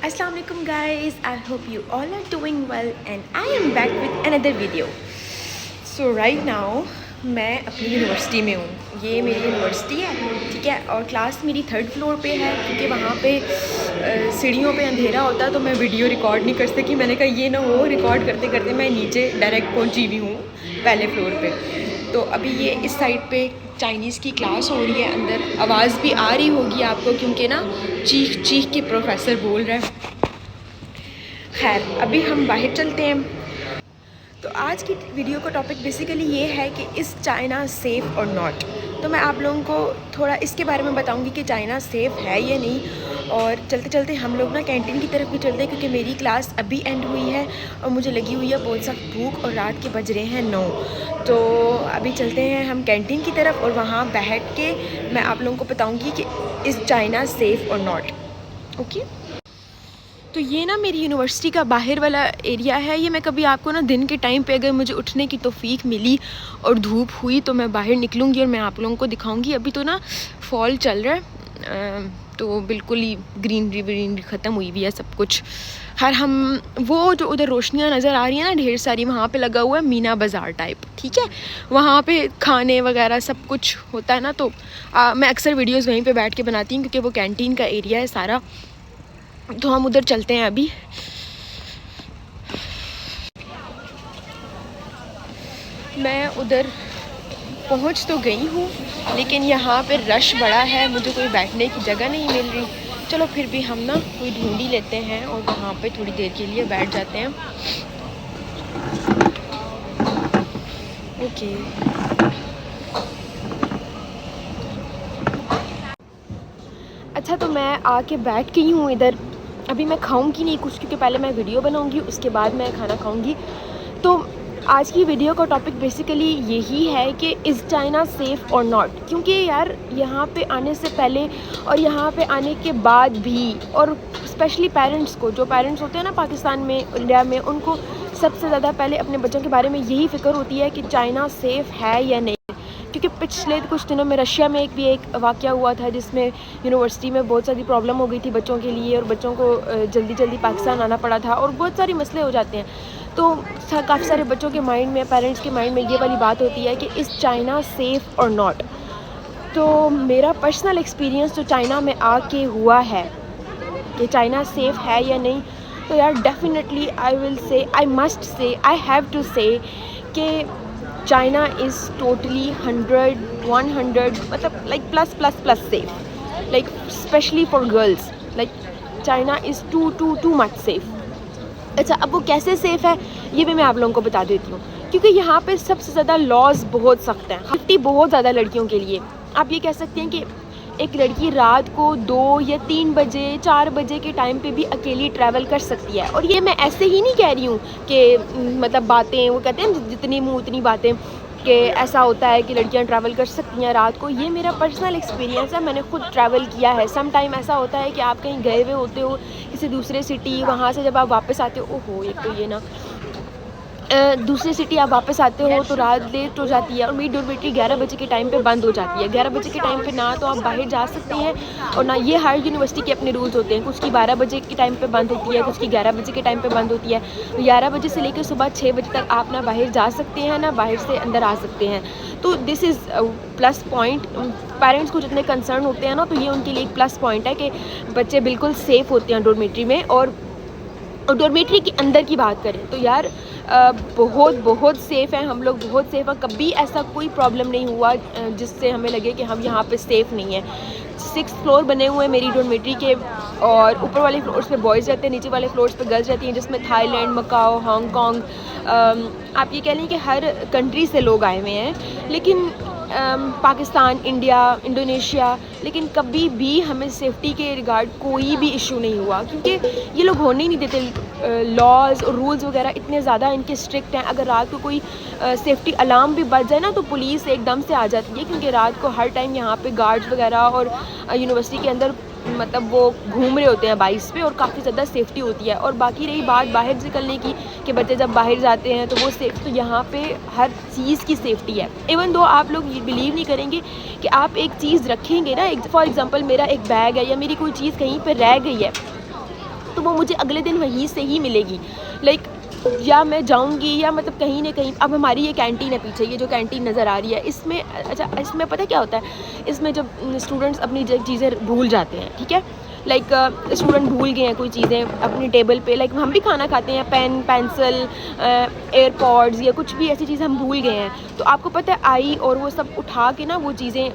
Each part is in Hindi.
Assalamu alaikum guys, I hope you all are doing well and I am back with another video. So right now मैं अपनी यूनिवर्सिटी में हूँ। ये मेरी यूनिवर्सिटी है, ठीक है, और क्लास मेरी 3rd फ्लोर पे है क्योंकि वहाँ पे सीढ़ियों पे अंधेरा होता है तो मैं वीडियो रिकॉर्ड नहीं कर सकी। मैंने कहा ये ना हो, रिकॉर्ड करते करते मैं नीचे डायरेक्ट पहुँची हुई हूँ पहले फ्लोर पे। तो अभी ये इस साइड पे चाइनीज़ की क्लास हो रही है, अंदर आवाज़ भी आ रही होगी आपको क्योंकि ना चीख चीख के प्रोफेसर बोल रहा है। खैर अभी हम बाहर चलते हैं। तो आज की वीडियो का टॉपिक बेसिकली ये है कि इज़ चाइना सेफ़ और नॉट। तो मैं आप लोगों को थोड़ा इसके बारे में बताऊंगी कि चाइना सेफ़ है या नहीं। और चलते चलते हम लोग ना कैंटीन की तरफ भी चलते हैं क्योंकि मेरी क्लास अभी एंड हुई है और मुझे लगी हुई है बहुत सख्त भूख और रात के बज रहे हैं 9। तो अभी चलते हैं हम कैंटीन की तरफ और वहाँ बैठ के मैं आप लोगों को बताऊँगी कि इज़ चाइना सेफ़ और नॉट। ओके, तो ये ना मेरी यूनिवर्सिटी का बाहर वाला एरिया है। ये मैं कभी आपको ना दिन के टाइम पे अगर मुझे उठने की तौफीक मिली और धूप हुई तो मैं बाहर निकलूँगी और मैं आप लोगों को दिखाऊँगी। अभी तो ना फॉल चल रहा है तो बिल्कुल ही ग्रीनरी ख़त्म हुई हुई है सब कुछ। हर हम वो जो उधर रोशनियाँ नज़र आ रही हैं ना ढेर सारी, वहाँ पे लगा हुआ है मीना बाज़ार टाइप, ठीक है। वहाँ पे खाने वगैरह सब कुछ होता है ना, तो मैं अक्सर वीडियोज़ वहीं पर बैठ के बनाती हूँ क्योंकि वो कैंटीन का एरिया है सारा। तो हम उधर चलते हैं अभी। मैं उधर पहुंच तो गई हूँ लेकिन यहाँ पे रश बड़ा है, मुझे कोई बैठने की जगह नहीं मिल रही। चलो फिर भी हम ना कोई ढूंढ ही लेते हैं और वहाँ पे थोड़ी देर के लिए बैठ जाते हैं। ओके, अच्छा तो मैं आके बैठ गई हूँ इधर। अभी मैं खाऊंगी नहीं कुछ क्योंकि पहले मैं वीडियो बनाऊंगी उसके बाद मैं खाना खाऊंगी। तो आज की वीडियो का टॉपिक बेसिकली यही है कि इज़ चाइना सेफ़ और नॉट। क्योंकि यार यहाँ पे आने से पहले और यहाँ पे आने के बाद भी, और स्पेशली पेरेंट्स को, जो पेरेंट्स होते हैं ना पाकिस्तान में, इंडिया में, उनको सबसे ज़्यादा पहले अपने बच्चों के बारे में यही फ़िक्र होती है कि चाइना सेफ़ है या नहीं। क्योंकि पिछले कुछ दिनों में रशिया में एक वाक़या हुआ था जिसमें यूनिवर्सिटी में बहुत सारी प्रॉब्लम हो गई थी बच्चों के लिए और बच्चों को जल्दी पाकिस्तान आना पड़ा था और बहुत सारे मसले हो जाते हैं। तो काफ़ी सारे बच्चों के माइंड में, पेरेंट्स के माइंड में ये वाली बात होती है कि इज़ चाइना सेफ़ और नॉट। तो मेरा पर्सनल एक्सपीरियंस जो चाइना में आके हुआ है कि चाइना सेफ़ है या नहीं, तो यार definitely I will say, I must say, I have to से कि चाइना इज़ टोटली 100 मतलब like plus safe, like specially for girls, like China is too much safe. अच्छा, अब वो कैसे सेफ़ है ये भी मैं आप लोगों को बता देती हूँ। क्योंकि यहाँ पे सबसे ज़्यादा लॉज बहुत सख्त हैं, सेफ्टी बहुत ज़्यादा लड़कियों के लिए। आप ये कह सकते हैं कि एक लड़की रात को 2 या 3 बजे 4 बजे के टाइम पे भी अकेली ट्रैवल कर सकती है। और ये मैं ऐसे ही नहीं कह रही हूँ कि मतलब बातें, वो कहते हैं जितनी मुँह उतनी बातें, कि ऐसा होता है कि लड़कियां ट्रैवल कर सकती हैं रात को। ये मेरा पर्सनल एक्सपीरियंस है, मैंने खुद ट्रैवल किया है। सम टाइम ऐसा होता है कि आप कहीं गए हुए होते हो किसी दूसरे सिटी, वहाँ से जब आप वापस आते हो, ओहो एक तो ये ना दूसरी सिटी आप वापस आते हो तो रात लेट हो जाती है और मेरी डॉर्मेट्री 11 बजे के टाइम पे बंद हो जाती है। 11 बजे के टाइम पे ना तो आप बाहर जा सकते हैं और ना, ये हर यूनिवर्सिटी के अपने रूल्स होते हैं। कुछ की 12 बजे के टाइम पे बंद होती है, कुछ की 11 बजे के टाइम पे बंद होती है। तो 11 बजे से लेकर सुबह 6 बजे तक आप ना बाहर जा सकते हैं ना बाहर से अंदर आ सकते हैं। तो this is plus point. Parents को जितने कंसर्न होते हैं ना, तो ये उनके लिए एक प्लस पॉइंट है कि बच्चे बिल्कुल सेफ़ होते हैं डॉर्मेट्री में। और डॉर्मेट्री के अंदर की बात करें तो यार बहुत सेफ़ है, हम लोग बहुत सेफ़ हैं। कभी ऐसा कोई प्रॉब्लम नहीं हुआ जिससे हमें लगे कि हम यहाँ पे सेफ़ नहीं हैं। 6 फ्लोर बने हुए हैं मेरी डॉर्मेट्री के और ऊपर वाले फ्लोर्स पे बॉयज़ रहते हैं, नीचे वाले फ्लोर्स पे गर्ल्स रहती हैं, जिसमें थाईलैंड, मकाओ, हांगकॉन्ग, आप ये कह लें कि हर कंट्री से लोग आए हुए हैं। लेकिन पाकिस्तान, इंडिया, इंडोनेशिया, लेकिन कभी भी हमें सेफ्टी के रिगार्ड कोई भी इशू नहीं हुआ क्योंकि ये लोग होने ही नहीं देते। लॉज और रूल्स वगैरह इतने ज़्यादा इनके स्ट्रिक्ट हैं। अगर रात को कोई सेफ्टी अलार्म भी बज जाए ना तो पुलिस एकदम से आ जाती है क्योंकि रात को हर टाइम यहाँ पे गार्ड्स वगैरह और यूनिवर्सिटी के अंदर मतलब वो घूम रहे होते हैं बाइक्स पे और काफ़ी ज़्यादा सेफ्टी होती है। और बाकी रही बात बाहर निकलने की कि बच्चे जब बाहर जाते हैं तो वो सेफ, तो यहाँ पे हर चीज़ की सेफ्टी है। इवन दो आप लोग ये बिलीव नहीं करेंगे कि आप एक चीज़ रखेंगे ना, फॉर एग्ज़ाम्पल मेरा एक बैग है या मेरी कोई चीज़ कहीं पर रह गई है, तो तो वो मुझे अगले दिन वहीं से ही मिलेगी। लाइक या मैं जाऊंगी या मतलब कहीं ना कहीं। अब हमारी ये कैंटीन है पीछे, ये जो कैंटीन नज़र आ रही है, इसमें अच्छा इसमें पता क्या होता है, इसमें जब स्टूडेंट्स अपनी चीज़ें भूल जाते हैं, ठीक है, लाइक स्टूडेंट भूल गए हैं कोई चीज़ें अपनी टेबल पे, लाइक हम भी खाना खाते हैं, पेन पेंसिल एयरपॉड्स या कुछ भी ऐसी चीज़ें हम भूल गए हैं, तो आपको पता है आई और वो सब उठा के ना वो चीज़ें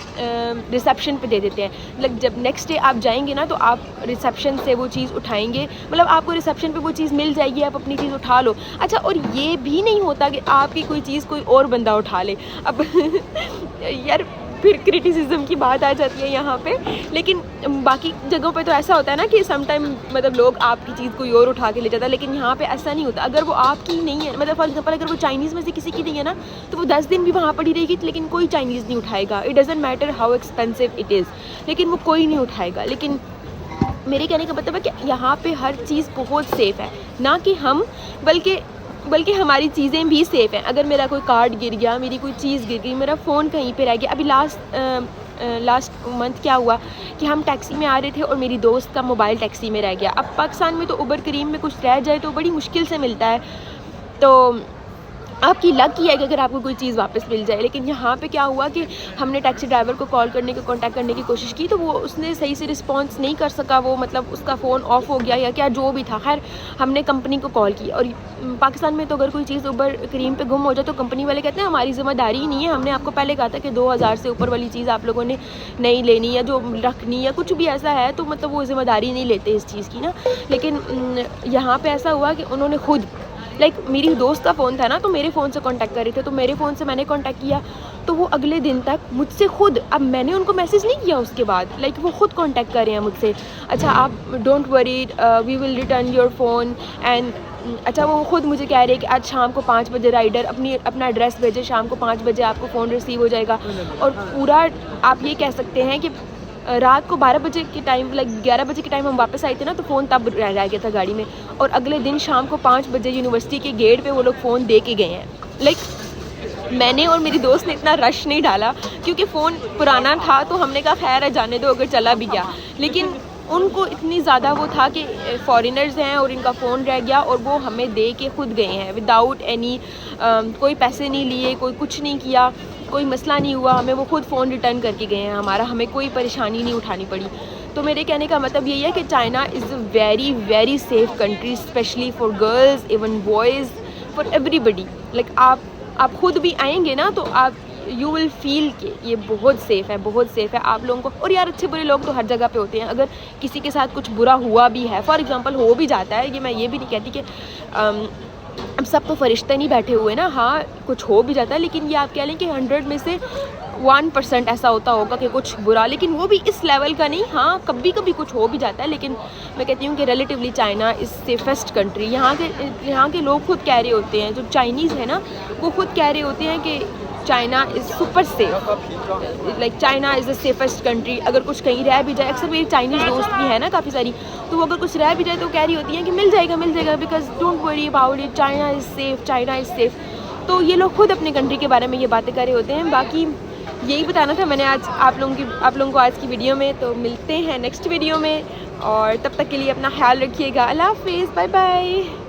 रिसेप्शन पे दे देते हैं। लाइक जब नेक्स्ट डे आप जाएंगे ना तो आप रिसेप्शन से वो चीज़ उठाएंगे, मतलब आपको रिसेप्शन पे वो चीज़ मिल जाएगी, आप अपनी चीज़ उठा लो। अच्छा, और ये भी नहीं होता कि आपकी कोई चीज़ कोई और बंदा उठा ले। अब यार फिर क्रिटिसिज्म की बात आ जाती है यहाँ पे, लेकिन बाकी जगहों पे तो ऐसा होता है ना कि समटाइम मतलब लोग आपकी चीज़ कोई और उठा के ले जाता है, लेकिन यहाँ पे ऐसा नहीं होता। अगर वो आपकी नहीं है, मतलब फॉर एग्जांपल अगर वो चाइनीज़ में से किसी की नहीं है ना, तो वो 10 दिन भी वहाँ पड़ी रहेगी, लेकिन कोई चाइनीज़ नहीं उठाएगा। It doesn't matter how expensive it is, लेकिन वो कोई नहीं उठाएगा। लेकिन मेरे कहने का मतलब है कि यहाँ पे हर चीज़ बहुत सेफ़ है, ना कि हम बल्कि हमारी चीज़ें भी सेफ़ हैं। अगर मेरा कोई कार्ड गिर गया, मेरी कोई चीज़ गिर गई, मेरा फ़ोन कहीं पे रह गया। अभी लास्ट मंथ क्या हुआ कि हम टैक्सी में आ रहे थे और मेरी दोस्त का मोबाइल टैक्सी में रह गया। अब पाकिस्तान में तो उबर करीम में कुछ रह जाए तो बड़ी मुश्किल से मिलता है, तो आपकी लक ही है कि अगर आपको कोई चीज़ वापस मिल जाए। लेकिन यहाँ पे क्या हुआ कि हमने टैक्सी ड्राइवर को कॉल करने की कांटेक्ट करने की कोशिश की, तो वो उसने सही से रिस्पांस नहीं कर सका, वो मतलब उसका फ़ोन ऑफ हो गया या क्या जो भी था। खैर हमने कंपनी को कॉल की, और पाकिस्तान में तो अगर कोई चीज़ उबर करीम पे गुम हो जाए तो कंपनी वाले कहते हैं हमारी ज़िम्मेदारी ही नहीं है, हमने आपको पहले कहा था कि 2000 से ऊपर वाली चीज़ आप लोगों ने नहीं लेनी या जो रखनी या कुछ भी ऐसा है, तो मतलब वो ज़िम्मेदारी नहीं लेते इस चीज़ की ना। लेकिन यहाँ पर ऐसा हुआ कि उन्होंने खुद मेरी दोस्त का फ़ोन था ना, तो मेरे फ़ोन से कांटेक्ट कर रहे थे, तो मेरे फ़ोन से मैंने कांटेक्ट किया, तो वो अगले दिन तक मुझसे खुद, अब मैंने उनको मैसेज नहीं किया उसके बाद, वो खुद कांटेक्ट कर रहे हैं मुझसे। अच्छा आप don't worry, we will return your phone and अच्छा वो खुद मुझे कह रहे हैं कि आज शाम को 5 बजे राइडर अपना एड्रेस भेजे, शाम को 5 बजे आपको फ़ोन रिसीव हो जाएगा। और पूरा आप ये कह सकते हैं कि रात को 12 बजे के टाइम 11 बजे के टाइम हम वापस आए थे ना, तो फ़ोन तब रह गया था गाड़ी में, और अगले दिन शाम को 5 बजे यूनिवर्सिटी के गेट पे वो लोग फ़ोन दे के गए हैं। मैंने और मेरी दोस्त ने इतना रश नहीं डाला क्योंकि फ़ोन पुराना था, तो हमने कहा खैर है जाने दो अगर चला भी गया। लेकिन उनको इतनी ज़्यादा वो था कि फॉरेनर्स हैं और इनका फ़ोन रह गया, और वो हमें दे के खुद गए हैं विदाउट एनी, कोई पैसे नहीं लिए, कोई कुछ नहीं किया, कोई मसला नहीं हुआ, हमें वो खुद फ़ोन रिटर्न करके गए हैं हमारा, हमें कोई परेशानी नहीं उठानी पड़ी। तो मेरे कहने का मतलब यही है कि China is a very very safe country, specially for girls, even boys, for everybody. आप खुद भी आएंगे ना तो आप यू विल फील कि ये बहुत सेफ़ है, बहुत सेफ़ है आप लोगों को। और यार अच्छे बुरे लोग तो हर जगह पे होते हैं, अगर किसी के साथ कुछ बुरा हुआ भी है, फॉर एग्ज़ाम्पल हो भी जाता है, ये मैं ये भी नहीं कहती कि अब सब तो फरिश्ते नहीं बैठे हुए ना, हाँ कुछ हो भी जाता है, लेकिन ये आप कह लें कि 100 में से 1% ऐसा होता होगा कि कुछ बुरा, लेकिन वो भी इस लेवल का नहीं। हाँ कभी कभी कुछ हो भी जाता है, लेकिन मैं कहती हूँ कि relatively China is safest country. यहाँ के लोग खुद कह रहे होते हैं, जो चाइनीज़ है ना वो खुद कह रहे होते हैं कि China is super safe, China is the safest country. अगर कुछ कहीं रह भी जाए, अक्सर मेरी चाइनीज़ दोस्त भी है ना काफ़ी सारी, तो वो अगर कुछ रह भी जाए तो कह रही होती हैं कि मिल जाएगा, because don't worry about it, China is safe, China is safe. तो ये लोग खुद अपने कंट्री के बारे में ये बातें कर रहे होते हैं। बाकी यही बताना था मैंने आज आप लोगों को आज की वीडियो में। तो मिलते हैं नेक्स्ट वीडियो में, और तब तक के लिए अपना ख्याल रखिएगा। अल्लाह हाफिज़, बाय बाय।